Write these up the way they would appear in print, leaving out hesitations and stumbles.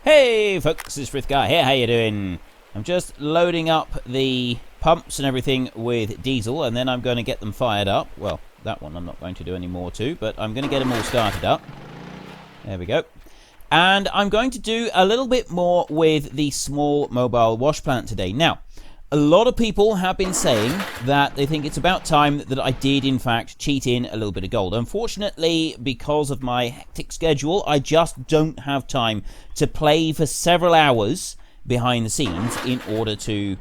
Hey folks, it's Frithgar here, how you doing? I'm just loading up the pumps and everything with diesel, and then I'm going to get them fired up. Well, that one I'm not going to do any more to, but I'm going to get them all started up. There we go. And I'm going to do a little bit more with the small mobile wash plant today. Now, a lot of people have been saying that they think it's about time that I did, in fact, cheat in a little bit of gold. Unfortunately, because of my hectic schedule, I just don't have time to play for several hours behind the scenes in order to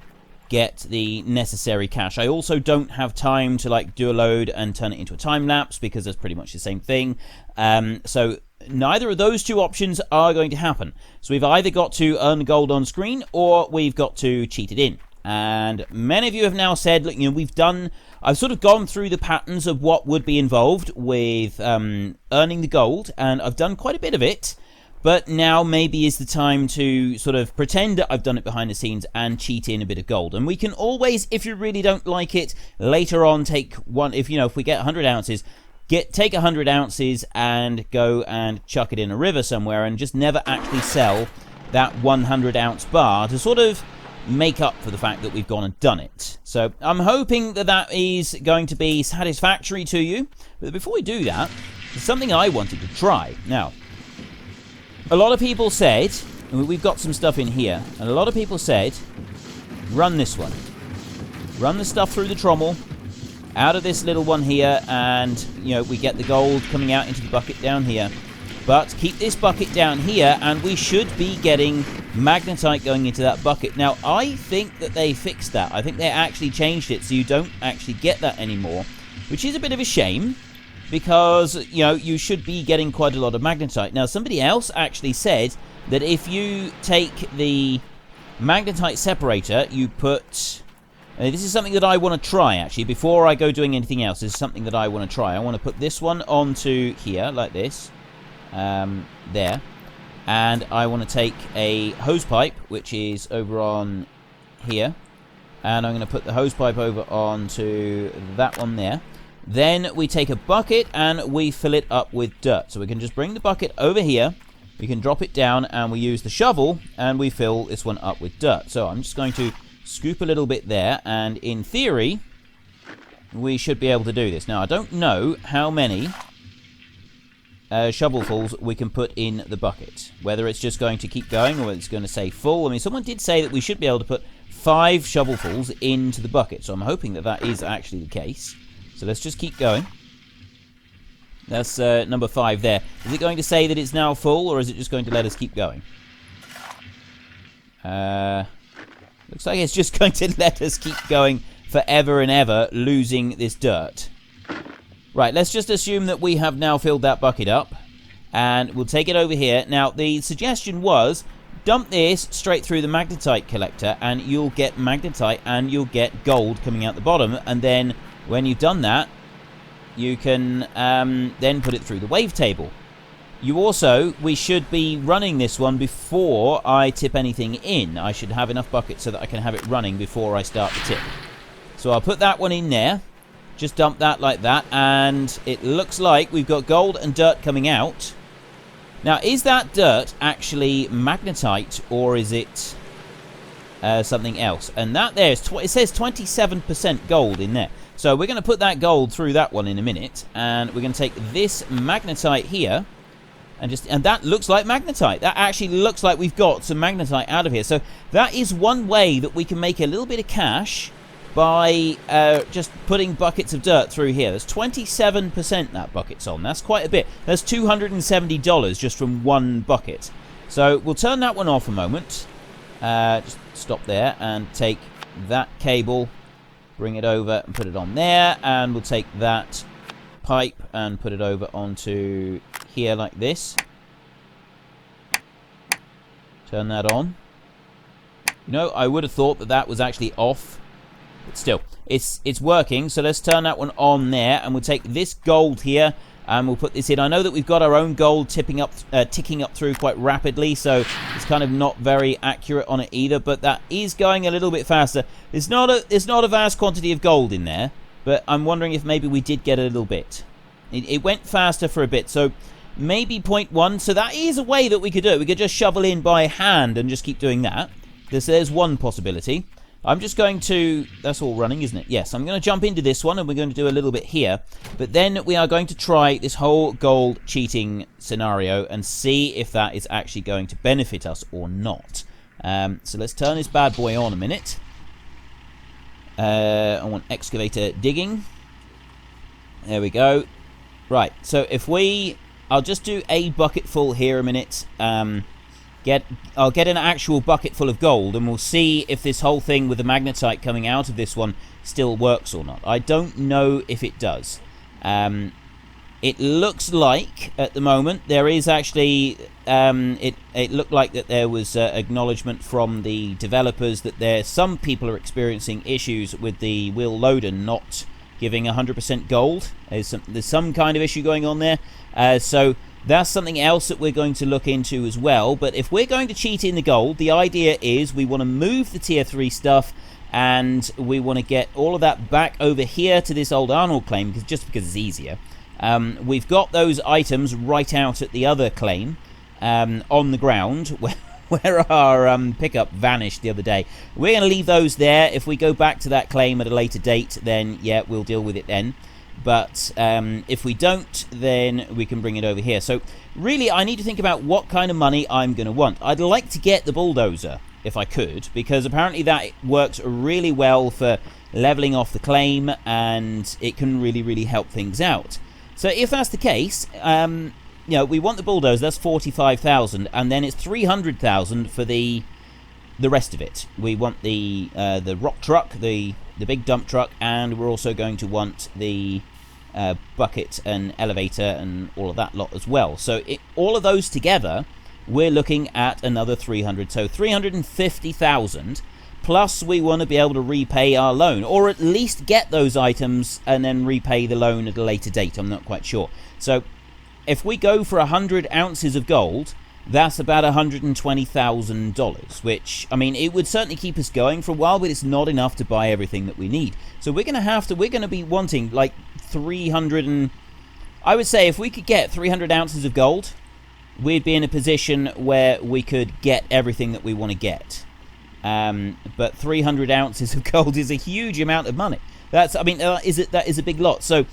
get the necessary cash. I also don't have time to do a load and turn it into a time lapse because that's pretty much the same thing. So neither of those two options are going to happen. So we've either got to earn gold on screen or we've got to cheat it in. And many of you have now said, look, I've sort of gone through the patterns of what would be involved with earning the gold, and I've done quite a bit of it, but now maybe is the time to sort of pretend that I've done it behind the scenes and cheat in a bit of gold. And we can always, if you really don't like it, later on take one, if we get 100 ounces, take 100 ounces and go and chuck it in a river somewhere and just never actually sell that 100 ounce bar to sort of make up for the fact that we've gone and done it. So I'm hoping that that is going to be satisfactory to you. But before we do that, there's something I wanted to try. Now, a lot of people said, and we've got some stuff in here, and a lot of people said, run this one. Run the stuff through the trommel, out of this little one here, and, we get the gold coming out into the bucket down here. But keep this bucket down here, and we should be getting magnetite going into that bucket. Now, I think that they fixed that. I think they actually changed it so you don't actually get that anymore, which is a bit of a shame because, you should be getting quite a lot of magnetite. Now, somebody else actually said that if you take the Magnetite Separator, you put... this is something that I want to try, actually. Before I go doing anything else, this is something that I want to try. I want to put this one onto here, like this. There, and I want to take a hose pipe, which is over on here, and I'm going to put the hose pipe over onto that one there. Then we take a bucket and we fill it up with dirt. So we can just bring the bucket over here, we can drop it down, and we use the shovel and we fill this one up with dirt. So I'm just going to scoop a little bit there, and in theory we should be able to do this. Now, I don't know how many shovelfuls we can put in the bucket, whether it's just going to keep going or it's going to say full. I mean, someone did say that we should be able to put 5 shovelfuls into the bucket, so I'm hoping that that is actually the case. So let's just keep going. That's number 5 there. Is it going to say that it's now full, or is it just going to let us keep going? Looks like it's just going to let us keep going forever and ever, losing this dirt. Right, let's just assume that we have now filled that bucket up, and we'll take it over here. Now, the suggestion was, dump this straight through the magnetite collector, and you'll get magnetite, and you'll get gold coming out the bottom, and then, when you've done that, you can then put it through the wavetable. We should be running this one before I tip anything in. I should have enough buckets so that I can have it running before I start the tip. So I'll put that one in there. Just dump that like that, and it looks like we've got gold and dirt coming out. Now, is that dirt actually magnetite, or is it something else? And that there is it says 27% gold in there. So we're going to put that gold through that one in a minute, and we're going to take this magnetite here, and that looks like magnetite. That actually looks like we've got some magnetite out of here. So that is one way that we can make a little bit of cash by just putting buckets of dirt through here. There's 27% that bucket's on. That's quite a bit. That's $270 just from one bucket. So we'll turn that one off a moment. Just stop there and take that cable, bring it over and put it on there, and we'll take that pipe and put it over onto here like this. Turn that on. I would have thought that that was actually off. But still, it's working, so let's turn that one on there, and we'll take this gold here, and we'll put this in. I know that we've got our own gold ticking up through quite rapidly, so it's kind of not very accurate on it either, but that is going a little bit faster. There's not a vast quantity of gold in there, but I'm wondering if maybe we did get a little bit. It went faster for a bit, so maybe 0.1. So that is a way that we could do it. We could just shovel in by hand and just keep doing that. There's one possibility. I'm just going to... That's all running, isn't it? Yes, I'm going to jump into this one, and we're going to do a little bit here. But then we are going to try this whole gold cheating scenario and see if that is actually going to benefit us or not. So let's turn this bad boy on a minute. I want excavator digging. There we go. Right, so if we... I'll just do a bucket full here a minute. I'll get an actual bucket full of gold, and we'll see if this whole thing with the magnetite coming out of this one still works or not. I don't know if it does. It looks like, at the moment, there is actually... it looked like that there was acknowledgement from the developers that some people are experiencing issues with the wheel loader not giving 100% gold. There's some kind of issue going on there. So... That's something else that we're going to look into as well. But if we're going to cheat in the gold, the idea is we want to move the tier 3 stuff, and we want to get all of that back over here to this old Arnold claim, just because it's easier. We've got those items right out at the other claim on the ground where our pickup vanished the other day. We're going to leave those there. If we go back to that claim at a later date, then yeah, we'll deal with it then. But if we don't, then we can bring it over here. So really, I need to think about what kind of money I'm going to want. I'd like to get the bulldozer, if I could, because apparently that works really well for leveling off the claim, and it can really, really help things out. So if that's the case, you know, we want the bulldozer. That's 45,000, and then it's 300,000 for the rest of it. We want the rock truck, the big dump truck, and we're also going to want the bucket and elevator and all of that lot as well. So all of those together, we're looking at another 300. So 350,000, plus we want to be able to repay our loan, or at least get those items and then repay the loan at a later date. I'm not quite sure. So if we go for 100 ounces of gold, that's about $120,000, which, I mean, it would certainly keep us going for a while, but it's not enough to buy everything that we need. So we're going to be wanting like 300, and I would say if we could get 300 ounces of gold, we'd be in a position where we could get everything that we want to get. But 300 ounces of gold is a huge amount of money. That is a big lot. So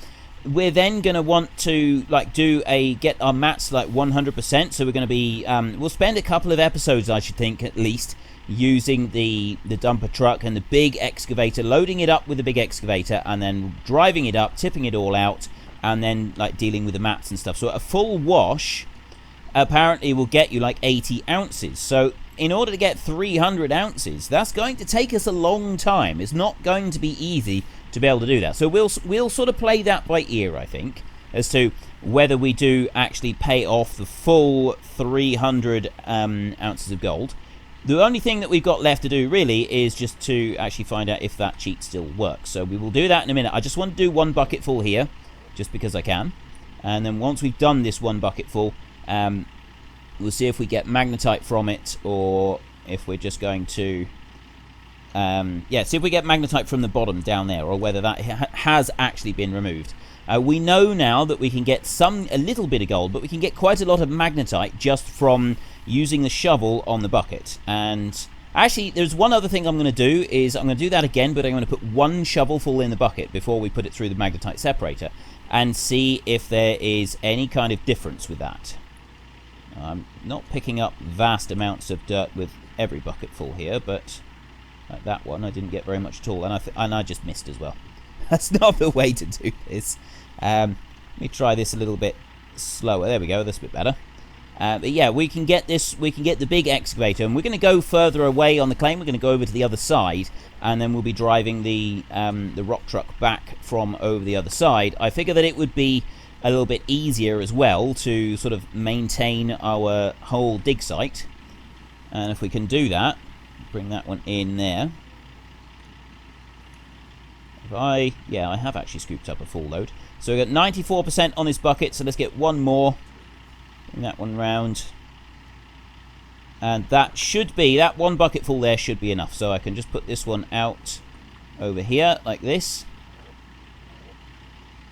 we're then going to want to get our mats to like 100%. So we're going to be we'll spend a couple of episodes, I should think, at least, using the dumper truck and the big excavator, loading it up with the big excavator, and then driving it up, tipping it all out, and then like dealing with the mats and stuff. So a full wash apparently will get you like 80 ounces. So in order to get 300 ounces, that's going to take us a long time. It's not going to be easy to be able to do that. So we'll sort of play that by ear, I think, as to whether we do actually pay off the full 300 ounces of gold. The only thing that we've got left to do really is just to actually find out if that cheat still works. So we will do that in a minute. I just want to do one bucket full here, just because I can. And then once we've done this one bucket full, we'll see if we get magnetite from it, or if we're just going to see if we get magnetite from the bottom down there, or whether that has actually been removed. We know now that we can get a little bit of gold, but we can get quite a lot of magnetite just from using the shovel on the bucket. And actually, there's one other thing I'm going to do, is I'm going to do that again, but I'm going to put one shovelful in the bucket before we put it through the Magnetite Separator, and see if there is any kind of difference with that. I'm not picking up vast amounts of dirt with every bucketful here, but like that one, I didn't get very much at all, and I just missed as well. That's not the way to do this. Let me try this a little bit slower. There we go. That's a bit better. But yeah, we can get this. We can get the big excavator, and we're going to go further away on the claim. We're going to go over to the other side, and then we'll be driving the rock truck back from over the other side. I figure that it would be a little bit easier as well to sort of maintain our whole dig site. And if we can do that, bring that one in there. I have actually scooped up a full load. So we've got 94% on this bucket, so let's get one more. Bring that one round. And that should be, that one bucket full there should be enough. So I can just put this one out over here like this.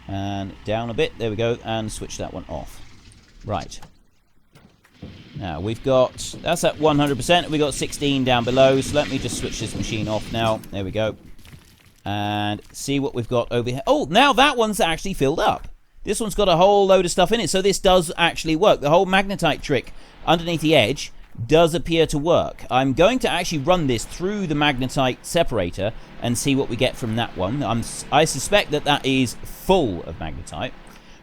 And down a bit, there we go, and switch that one off. Right. Now, we've got... That's at 100%. We've got 16 down below. So let me just switch this machine off now. There we go. And see what we've got over here. Oh, now that one's actually filled up. This one's got a whole load of stuff in it. So this does actually work. The whole Magnetite trick underneath the edge does appear to work. I'm going to actually run this through the Magnetite Separator and see what we get from that one. I suspect that that is full of Magnetite.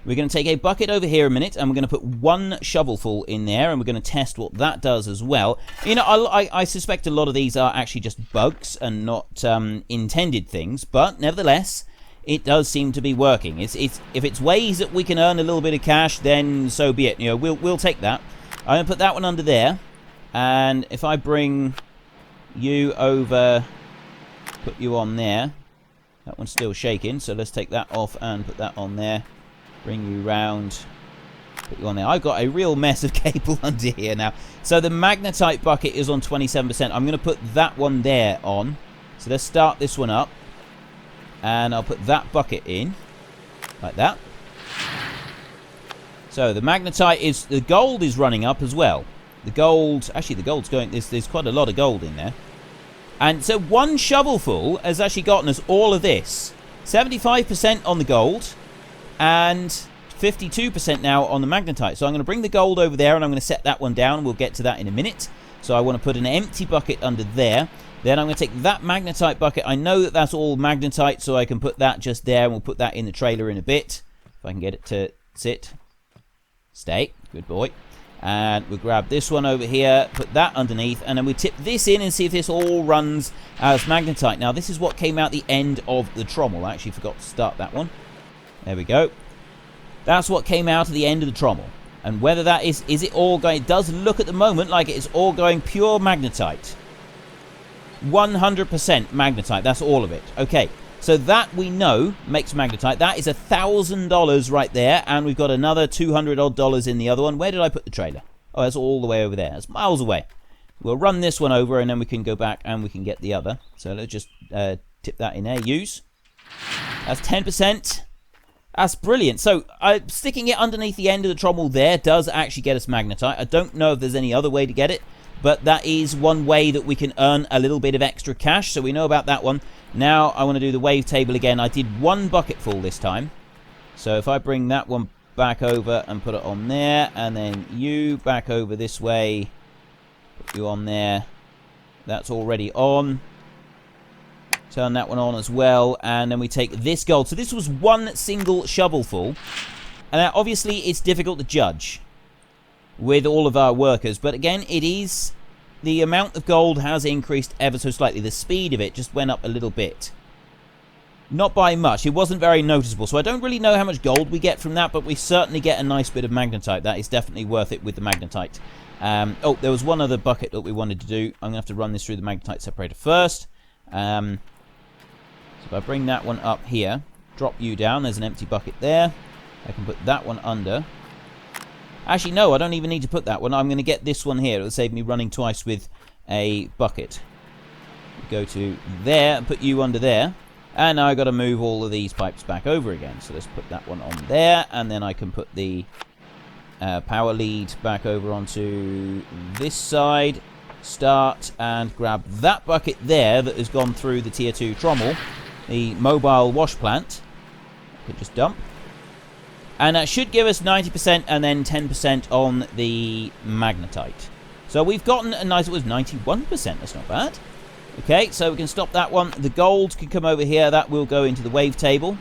We're going to take a bucket over here a minute, and we're going to put one shovelful in there, and we're going to test what that does as well. You know, I suspect a lot of these are actually just bugs and not intended things, but nevertheless, it does seem to be working. If it's ways that we can earn a little bit of cash, then so be it. You know, we'll take that. I'm going to put that one under there, and if I bring you over, put you on there. That one's still shaking, so let's take that off and put that on there. Bring you round, put you on there. I've got a real mess of cable under here now. So the Magnetite bucket is on 27%. I'm going to put that one there on. So let's start this one up. And I'll put that bucket in, like that. So the Magnetite is, the gold is running up as well. The gold, actually the gold's going, there's quite a lot of gold in there. And so one shovelful has actually gotten us all of this. 75% on the gold. And 52% now on the Magnetite. So I'm going to bring the gold over there, and I'm going to set that one down. We'll get to that in a minute. So I want to put an empty bucket under there. Then I'm going to take that Magnetite bucket. I know that that's all Magnetite, so I can put that just there, and we'll put that in the trailer in a bit. If I can get it to sit. Stay. Good boy. And we'll grab this one over here, put that underneath, and then we tip this in and see if this all runs as Magnetite. Now, this is what came out the end of the trommel. I actually forgot to start that one. There we go. That's what came out at the end of the trommel. And whether that is it all going... It does look at the moment like it's all going pure Magnetite. 100% Magnetite. That's all of it. Okay. So that we know makes Magnetite. That is $1,000 right there. And we've got another $200 odd in the other one. Where did I put the trailer? Oh, that's all the way over there. That's miles away. We'll run this one over, and then we can go back and we can get the other. So let's just tip that in there. Use. That's 10%. That's brilliant. So sticking it underneath the end of the trommel there does actually get us Magnetite. I don't know if there's any other way to get it, but that is one way that we can earn a little bit of extra cash. So we know about that one. Now I want to do the wave table again. I did one bucket full this time. So if I bring that one back over and put it on there, and then you back over this way, put you on there. That's already on. Turn that one on as well, and then we take this gold. So this was one single shovelful. And now obviously it's difficult to judge with all of our workers, but again, it is, the amount of gold has increased ever so slightly. The speed of it just went up a little bit. Not by much. It wasn't very noticeable, so I don't really know how much gold we get from that, but we certainly get a nice bit of Magnetite. That is definitely worth it with the Magnetite. Oh, there was one other bucket that we wanted to do. I'm going to have to run this through the Magnetite Separator first. So if I bring that one up here, drop you down, there's an empty bucket there. I can put that one under. Actually, no, I don't even need to put that one. I'm going to get this one here. It'll save me running twice with a bucket. Go to there and put you under there. And now I've got to move all of these pipes back over again. So let's put that one on there. And then I can put the power lead back over onto this side. Start and grab that bucket there that has gone through the tier 2 trommel. The mobile wash plant. I could just dump. And that should give us 90% and then 10% on the Magnetite. So we've gotten a nice, it was 91%, that's not bad. Okay, so we can stop that one. The gold can come over here, that will go into the wave table.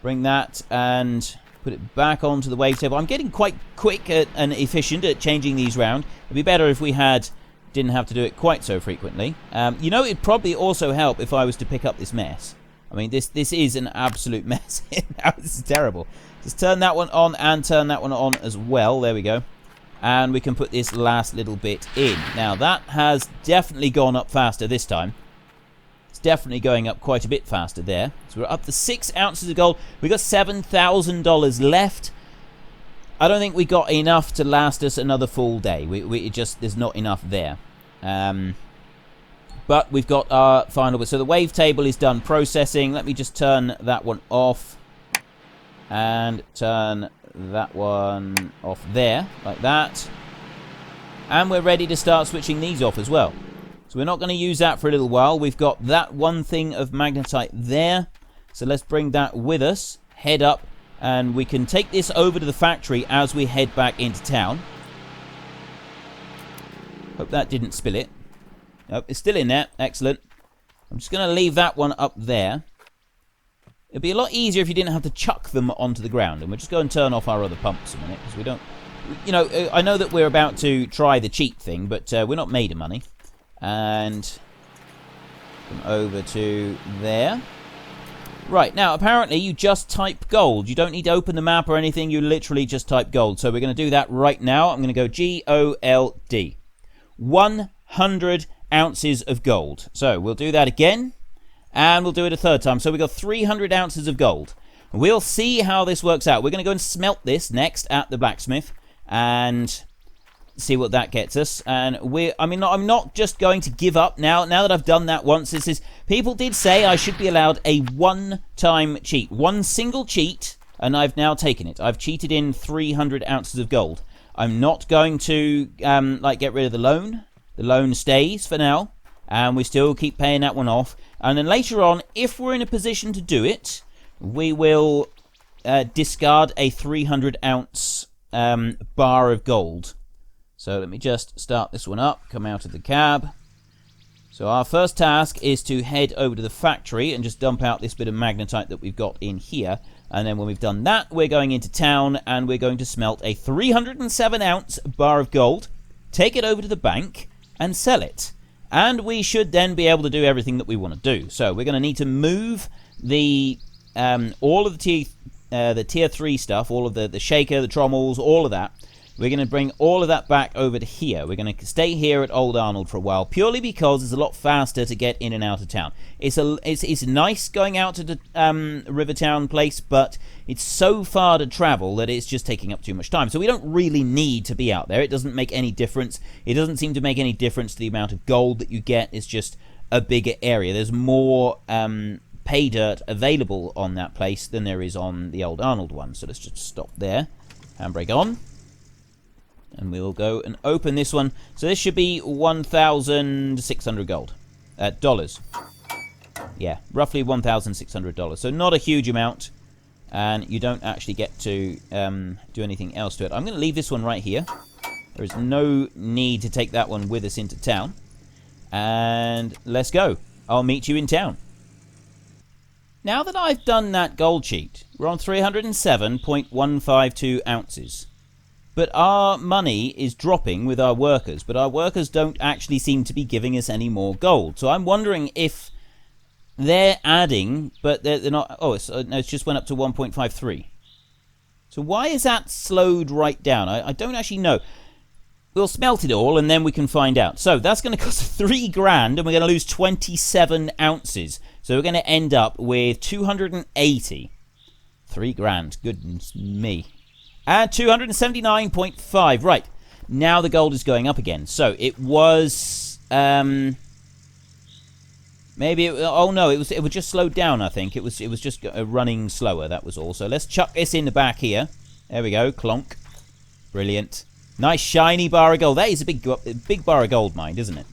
Bring that and put it back onto the wave table. I'm getting quite quick and efficient at changing these round. It'd be better if we didn't have to do it quite so frequently. You know, it'd probably also help if I was to pick up this mess. I mean, this is an absolute mess. This is terrible. Just turn that one on and turn that one on as well. There we go. And we can put this last little bit in. Now, that has definitely gone up faster this time. It's definitely going up quite a bit faster there. So we're up to 6 ounces of gold. We got $7,000 left. I don't think we got enough to last us another full day. There's not enough there. But we've got our final bit. So the wave table is done processing. Let me just turn that one off. And turn that one off there, like that. And we're ready to start switching these off as well. So we're not going to use that for a little while. We've got that one thing of magnetite there. So let's bring that with us, head up, and we can take this over to the factory as we head back into town. Hope that didn't spill it. Nope, it's still in there. Excellent. I'm just going to leave that one up there. It'd be a lot easier if you didn't have to chuck them onto the ground. And we'll just go and turn off our other pumps a minute, because we don't... You know, I know that we're about to try the cheat thing, but we're not made of money. And come over to there. Right, now, apparently you just type gold. You don't need to open the map or anything. You literally just type gold. So we're going to do that right now. I'm going to go G-O-L-D. 100 ounces of gold. So we'll do that again. And we'll do it a third time. So we've got 300 ounces of gold. We'll see how this works out. We're going to go and smelt this next at the blacksmith. And see what that gets us. And I'm not just going to give up now that I've done that once. People did say I should be allowed a one-time cheat, one single cheat, and I've now taken it. I've cheated in 300 ounces of gold. I'm not going to get rid of the loan. The loan stays for now, and we still keep paying that one off. And then later on, if we're in a position to do it, we will discard a 300 ounce bar of gold. So let me just start this one up, come out of the cab. So our first task is to head over to the factory and just dump out this bit of magnetite that we've got in here. And then when we've done that, we're going into town and we're going to smelt a 307 ounce bar of gold, take it over to the bank and sell it. And we should then be able to do everything that we want to do. So we're going to need to move the all of the tier 3 stuff, all of the shaker, the trommels, all of that. We're going to bring all of that back over to here. We're going to stay here at Old Arnold for a while, purely because it's a lot faster to get in and out of town. It's nice going out to the Rivertown place, but it's so far to travel that it's just taking up too much time. So we don't really need to be out there. It doesn't make any difference. It doesn't seem to make any difference to the amount of gold that you get. It's just a bigger area. There's more pay dirt available on that place than there is on the Old Arnold one. So let's just stop there. Handbrake on. And we'll go and open this one. So this should be 1,600 gold. Dollars. Yeah, roughly $1,600. So not a huge amount. And you don't actually get to do anything else to it. I'm going to leave this one right here. There is no need to take that one with us into town. And let's go. I'll meet you in town. Now that I've done that gold cheat, we're on 307.152 ounces. But our money is dropping with our workers, but our workers don't actually seem to be giving us any more gold. So I'm wondering if they're adding, but they're not... Oh, it's just went up to 1.53. So why is that slowed right down? I don't actually know. We'll smelt it all, and then we can find out. So that's going to cost $3,000, and we're going to lose 27 ounces. So we're going to end up with 280. $3,000. Goodness me. And 279.5. Right. Now the gold is going up again. So it was... maybe... oh, no. It was just slowed down, I think. It was just running slower. That was all. So let's chuck this in the back here. There we go. Clonk. Brilliant. Nice shiny bar of gold. That is a big bar of gold, mind, isn't it?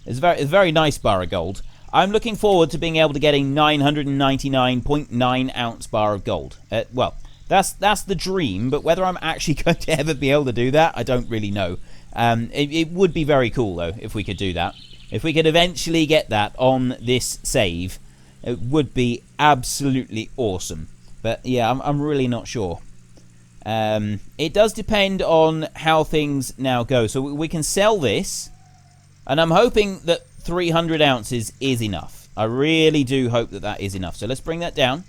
It's a very nice bar of gold. I'm looking forward to being able to get a 999.9 ounce bar of gold. Well... That's the dream, but whether I'm actually going to ever be able to do that, I don't really know. It would be very cool, though, if we could do that. If we could eventually get that on this save, it would be absolutely awesome. But, yeah, I'm really not sure. It does depend on how things now go. So we can sell this, and I'm hoping that 300 ounces is enough. I really do hope that that is enough. So let's bring that down,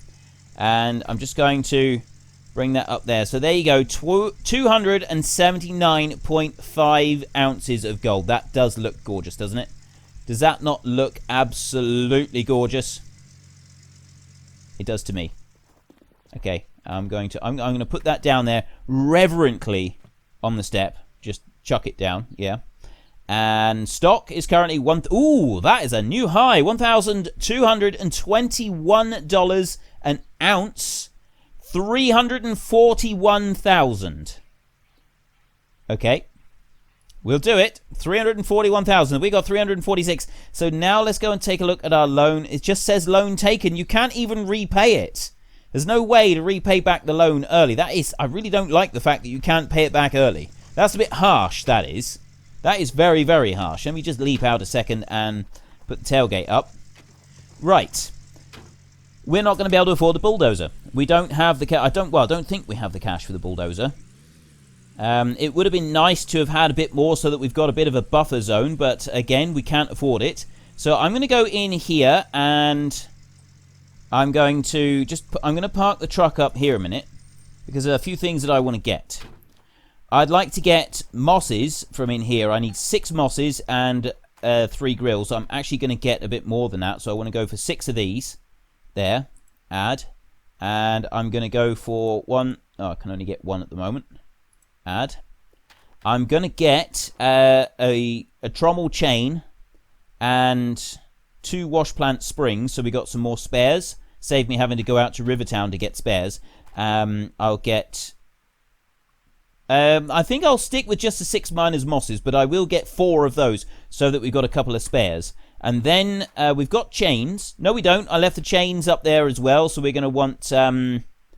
and I'm just going to... bring that up there. So there you go. 279.5 ounces of gold. That does look gorgeous, doesn't it? Does that not look absolutely gorgeous? It does to me. Okay. I'm going to put that down there reverently on the step. Just chuck it down. Yeah. And stock is currently ooh, that is a new high. $1,221 an ounce. 341,000. Okay. We'll do it. 341,000. We got 346. So now let's go and take a look at our loan. It just says loan taken. You can't even repay it. There's no way to repay back the loan early. I really don't like the fact that you can't pay it back early. That's a bit harsh, that is. That is very, very harsh. Let me just leap out a second and put the tailgate up. Right. We're not going to be able to afford the bulldozer. We don't have the cash. I don't think we have the cash for the bulldozer. It would have been nice to have had a bit more so that we've got a bit of a buffer zone, but again, we can't afford it. So I'm going to go in here and I'm going to park the truck up here a minute because there are a few things that I want to get. I'd like to get mosses from in here. I need 6 mosses and 3 grills. I'm actually going to get a bit more than that, so I want to go for 6 of these. There, add, and I'm going to go for 1. Oh, I can only get 1 at the moment. Add. I'm going to get a trommel chain and 2 wash plant springs, so we got some more spares. Save me having to go out to Rivertown to get spares. I'll get... I think I'll stick with just the 6 miners mosses, but I will get 4 of those so that we've got a couple of spares. And then we've got chains. No, we don't. I left the chains up there as well, so we're going to want...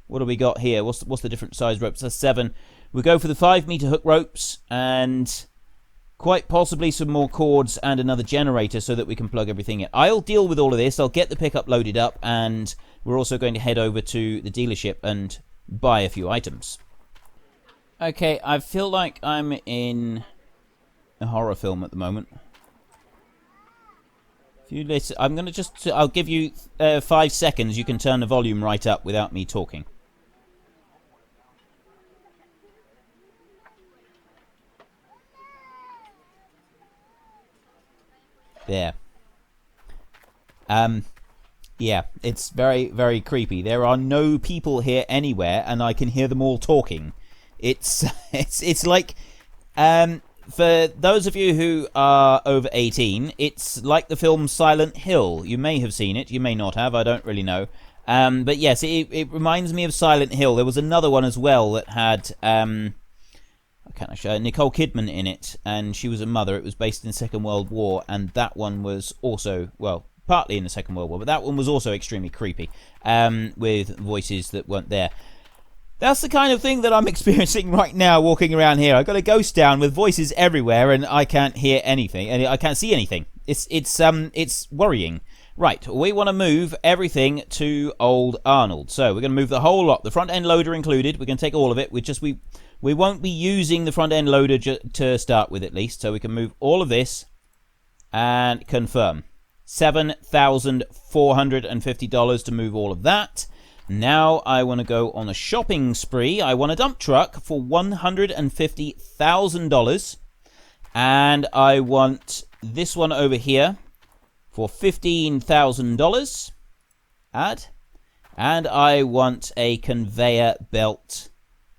what do we got here? What's the different size ropes? That's 7. We'll go for the 5-meter hook ropes and quite possibly some more cords and another generator so that we can plug everything in. I'll deal with all of this. I'll get the pickup loaded up, and we're also going to head over to the dealership and buy a few items. Okay, I feel like I'm in a horror film at the moment. If you listen, I'll give you 5 seconds. You can turn the volume right up without me talking. There. Yeah, it's very, very creepy. There are no people here anywhere, and I can hear them all talking. It's like, for those of you who are over 18, it's like the film Silent Hill. You may have seen it, you may not have, I don't really know. But yes, it reminds me of Silent Hill. There was another one as well that had, Nicole Kidman in it, and she was a mother. It was based in the Second World War, and that one was also, well, partly in the Second World War, but that one was also extremely creepy, with voices that weren't there. That's the kind of thing that I'm experiencing right now walking around here. I've got a ghost town with voices everywhere, and I can't hear anything, and I can't see anything. It's worrying. Right, we want to move everything to Old Arnold. So we're going to move the whole lot, the front end loader included. We're going to take all of it. We won't be using the front end loader to start with, at least, so we can move all of this and confirm. $7,450 to move all of that. Now I want to go on a shopping spree. I want a dump truck for $150,000. And I want this one over here for $15,000. Add. And I want a conveyor belt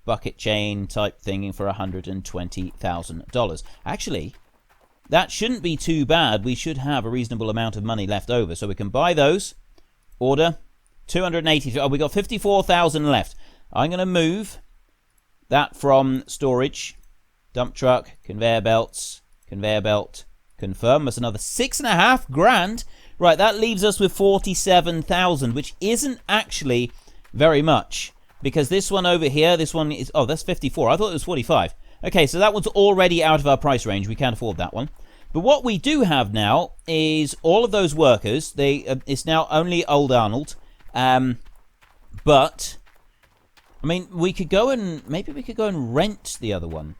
bucket chain type thing for $120,000. Actually, that shouldn't be too bad. We should have a reasonable amount of money left over. So we can buy those. Order. 280. Oh, we got 54,000 left. I'm going to move that from storage. Dump truck, conveyor belts, conveyor belt, confirm. That's another $6,500. Right, that leaves us with 47,000, which isn't actually very much, because this one over here, this one is, oh, that's 54. I thought it was 45. Okay, so that one's already out of our price range. We can't afford that one. But what we do have now is all of those workers. It's now only Old Arnold. But I mean, maybe we could go and rent the other one.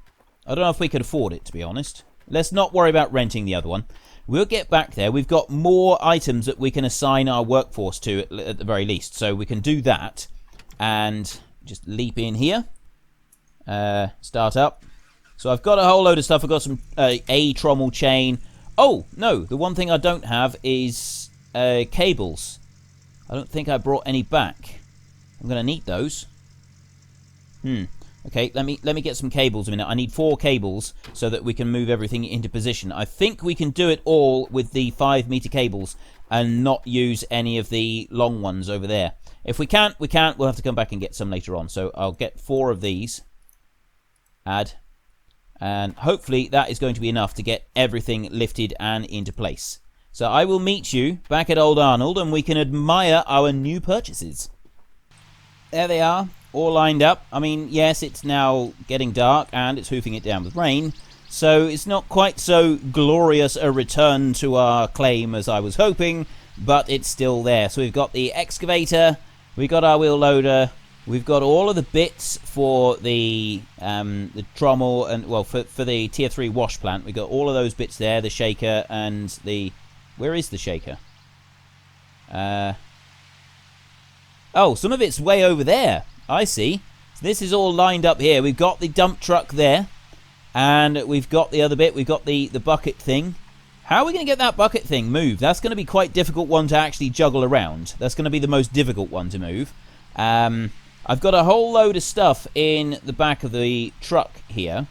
I don't know if we could afford it, to be honest. Let's not worry about renting the other one. We'll get back there. We've got more items that we can assign our workforce to at the very least, so we can do that and just leap in here. Start up. So I've got a whole load of stuff. I've got some a trommel chain. Oh no, the one thing I don't have is cables. I don't think I brought any back. I'm going to need those. Okay, let me get some cables a minute. I need 4 cables so that we can move everything into position. I think we can do it all with the 5-meter cables and not use any of the long ones over there. If we can't, we can't. We'll have to come back and get some later on. So I'll get 4 of these. Add. And hopefully that is going to be enough to get everything lifted and into place. So I will meet you back at Old Arnold, and we can admire our new purchases. There they are, all lined up. I mean, yes, it's now getting dark, and it's hoofing it down with rain. So it's not quite so glorious a return to our claim as I was hoping, but it's still there. So we've got the excavator, we've got our wheel loader, we've got all of the bits for the trommel, and well, for the tier 3 wash plant. We've got all of those bits there, the shaker and the... Where is the shaker? Oh, some of it's way over there. I see. So this is all lined up here. We've got the dump truck there. And we've got the other bit. We've got the bucket thing. How are we going to get that bucket thing moved? That's going to be quite a difficult one to actually juggle around. That's going to be the most difficult one to move. I've got a whole load of stuff in the back of the truck here.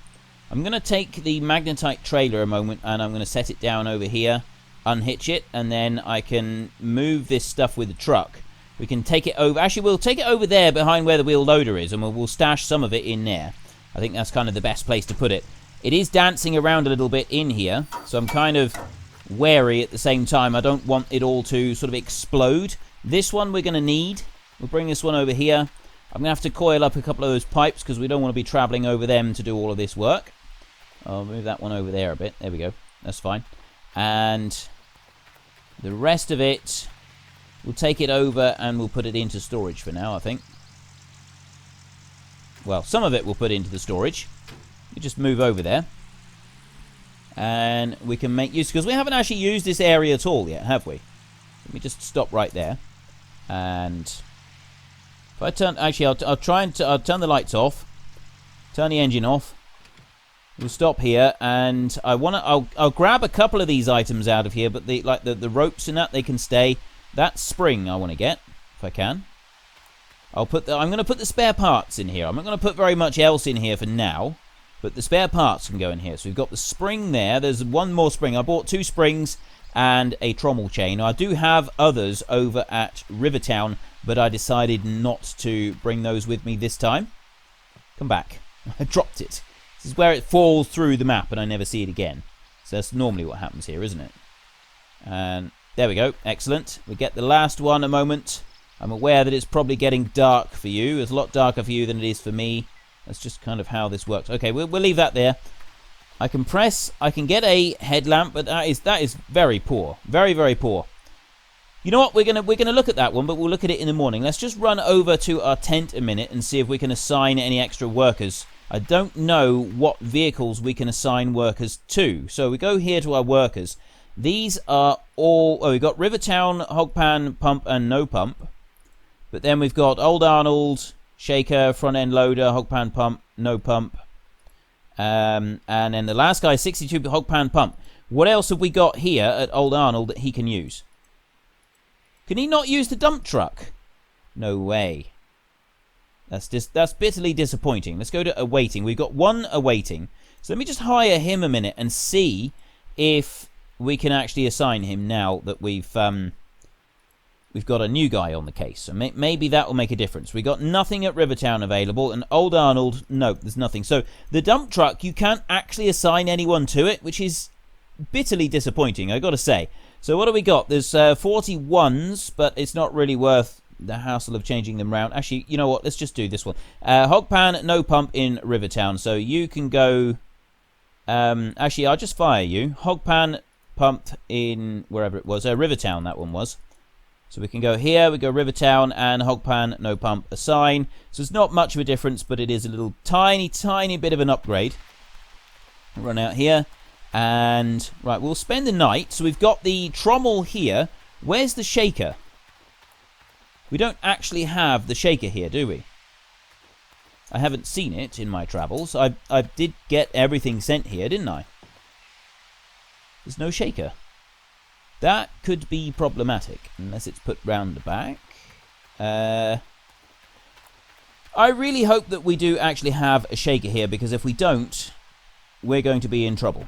I'm going to take the Magnetite trailer a moment, and I'm going to set it down over here, unhitch it, and then I can move this stuff with the truck. We can take it over. Actually, we'll take it over there behind where the wheel loader is, and we'll stash some of it in there. I think that's kind of the best place to put it. It is dancing around a little bit in here, so I'm kind of wary at the same time. I don't want it all to sort of explode. This one we're going to need. We'll bring this one over here. I'm going to have to coil up a couple of those pipes because we don't want to be traveling over them to do all of this work. I'll move that one over there a bit. There we go. That's fine. And the rest of it, we'll take it over and we'll put it into storage for now, I think. Well, some of it we'll put into the storage. We just move over there. And we can make use, because we haven't actually used this area at all yet, have we? Let me just stop right there. And if I turn, actually, I'll turn the lights off. Turn the engine off. We'll stop here, and I'll grab a couple of these items out of here, but the ropes and that, they can stay. That spring I want to get, if I can. I'm going to put the spare parts in here. I'm not going to put very much else in here for now, but the spare parts can go in here. So we've got the spring there. There's one more spring. I bought 2 springs and a trommel chain. Now, I do have others over at Rivertown, but I decided not to bring those with me this time. Come back. I dropped it. This is where it falls through the map and I never see it again. So that's normally what happens here, isn't it? And there we go. Excellent. We get the last one a moment. I'm aware that it's probably getting dark for you. It's a lot darker for you than it is for me. That's just kind of how this works. Okay, we'll leave that there. I can get a headlamp, but that is very poor. Very, very poor. You know what? We're gonna look at that one, but we'll look at it in the morning. Let's just run over to our tent a minute and see if we can assign any extra workers. I don't know what vehicles we can assign workers to. So we go here to our workers. These are all... Oh, we've got Rivertown, Hogpan, Pump, and No Pump. But then we've got Old Arnold, Shaker, Front End Loader, Hogpan, Pump, No Pump. And then the last guy, 62 Hogpan, Pump. What else have we got here at Old Arnold that he can use? Can he not use the dump truck? No way. That's bitterly disappointing. Let's go to awaiting. We've got 1 awaiting. So let me just hire him a minute and see if we can actually assign him now that we've got a new guy on the case. So maybe that will make a difference. We got nothing at Rivertown available, and Old Arnold, no, there's nothing. So the dump truck, you can't actually assign anyone to it, which is bitterly disappointing, I got to say. So what do we got? There's 41s, but it's not really worth the hassle of changing them around. Actually, you know what? Let's just do this one. Hogpan, No Pump in Rivertown. So you can go... actually, I'll just fire you. Hogpan, Pump in wherever it was. Rivertown, that one was. So we can go here, we go Rivertown, and Hogpan, No Pump, assign. So it's not much of a difference, but it is a little tiny, tiny bit of an upgrade. Run out here. And, right, we'll spend the night. So we've got the trommel here. Where's the shaker? We don't actually have the shaker here, do we? I haven't seen it in my travels. I did get everything sent here, didn't I? There's no shaker. That could be problematic, unless it's put round the back. I really hope that we do actually have a shaker here, because if we don't, we're going to be in trouble.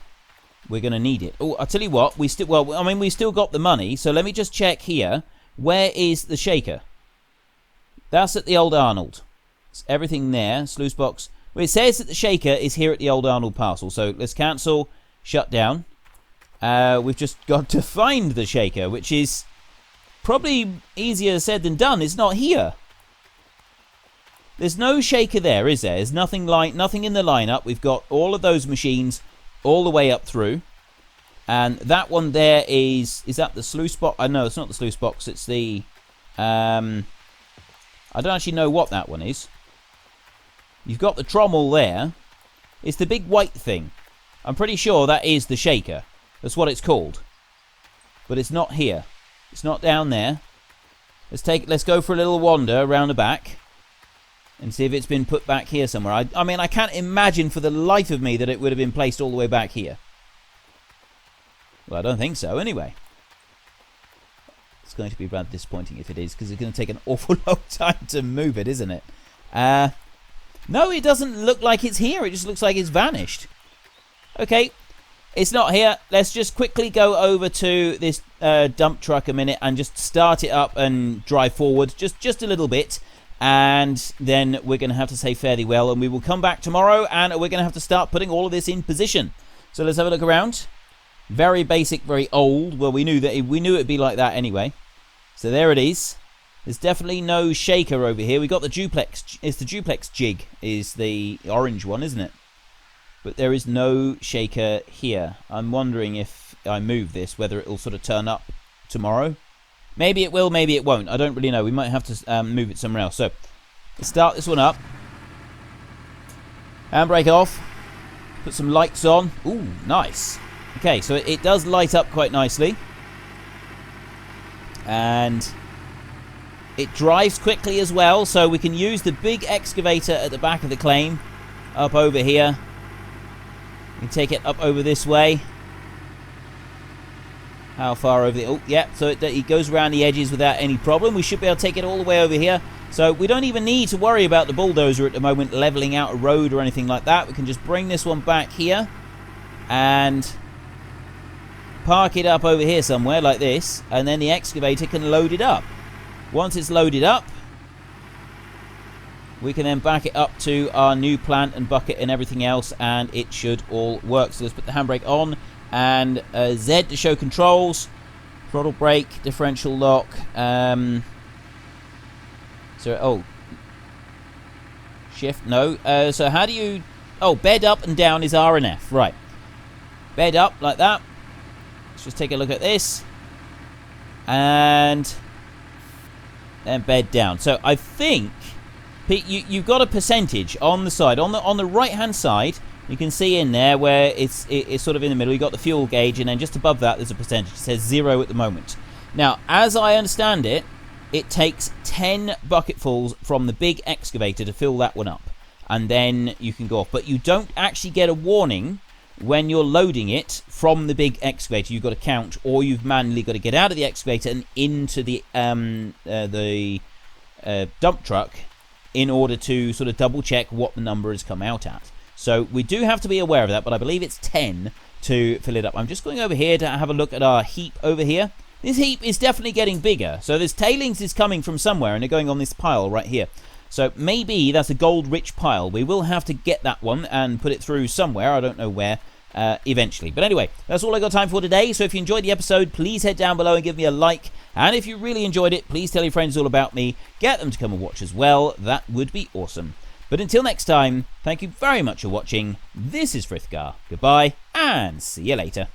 we're going to need it. Oh, I'll tell you what. We still got the money. So let me just check here. Where is the shaker? That's at the old Arnold. It's everything there. Sluice box. Well, it says that the shaker is here at the old Arnold parcel. So let's cancel. Shut down. We've just got to find the shaker, which is probably easier said than done. It's not here. There's no shaker there, is there? There's nothing in the lineup. We've got all of those machines all the way up through. And that one there is that the sluice box? No, it's not the sluice box. It's the... I don't actually know what that one is. You've got the trommel there. It's the big white thing. I'm pretty sure that is the shaker. That's what it's called. But it's not here. It's not down there. Let's go for a little wander around the back. And see if it's been put back here somewhere. I mean, I can't imagine for the life of me that it would have been placed all the way back here. Well, I don't think so, anyway. It's going to be rather disappointing if it is, because it's going to take an awful long time to move it, isn't it? No, it doesn't look like it's here. It just looks like it's vanished. Okay, it's not here. Let's just quickly go over to this dump truck a minute and just start it up and drive forward just a little bit. And then we're going to have to say fare thee well, and we will come back tomorrow, and we're going to have to start putting all of this in position. So let's have a look around. Very basic, very old. Well, we knew it'd be like that anyway. So there it is. There's definitely no shaker over here. We got the duplex. It's the duplex jig, is the orange one, isn't it? But there is no shaker here. I'm wondering if I move this, whether it will sort of turn up tomorrow. Maybe it will, maybe it won't. I don't really know. We might have to move it somewhere else. So, let's start this one up. Handbrake off. Put some lights on. Ooh, nice. Okay, so it does light up quite nicely. And it drives quickly as well. So we can use the big excavator at the back of the claim. Up over here. We can take it up over this way. How far over the... Oh, yeah, so it goes around the edges without any problem. We should be able to take it all the way over here. So we don't even need to worry about the bulldozer at the moment leveling out a road or anything like that. We can just bring this one back here and park it up over here somewhere like this, and then the excavator can load it up. Once it's loaded up, we can then back it up to our new plant and bucket and everything else, and it should all work. So let's put the handbrake on. And Z to show controls, throttle brake, differential lock. Shift, no. So how do you... Oh, bed up and down is R and F, right. Bed up like that. Let's just take a look at this. And then bed down. So I think you've got a percentage on the side. On the right-hand side, you can see in there where it's sort of in the middle. You've got the fuel gauge, and then just above that there's a percentage. It says 0 at the moment. Now, as I understand it, it takes 10 bucketfuls from the big excavator to fill that one up. And then you can go off. But you don't actually get a warning when you're loading it from the big excavator. You've got to count, or you've manually got to get out of the excavator and into the dump truck in order to sort of double check what the number has come out at. So we do have to be aware of that, but I believe it's 10 to fill it up. I'm just going over here to have a look at our heap over here. This heap is definitely getting bigger. So this tailings is coming from somewhere, and they're going on this pile right here. So maybe that's a gold-rich pile. We will have to get that one and put it through somewhere. I don't know where. Eventually. But anyway, that's all I got time for today. So if you enjoyed the episode, please head down below and give me a like. And if you really enjoyed it, please tell your friends all about me. Get them to come and watch as well. That would be awesome. But until next time, thank you very much for watching. This is Frithgar. Goodbye, and see you later.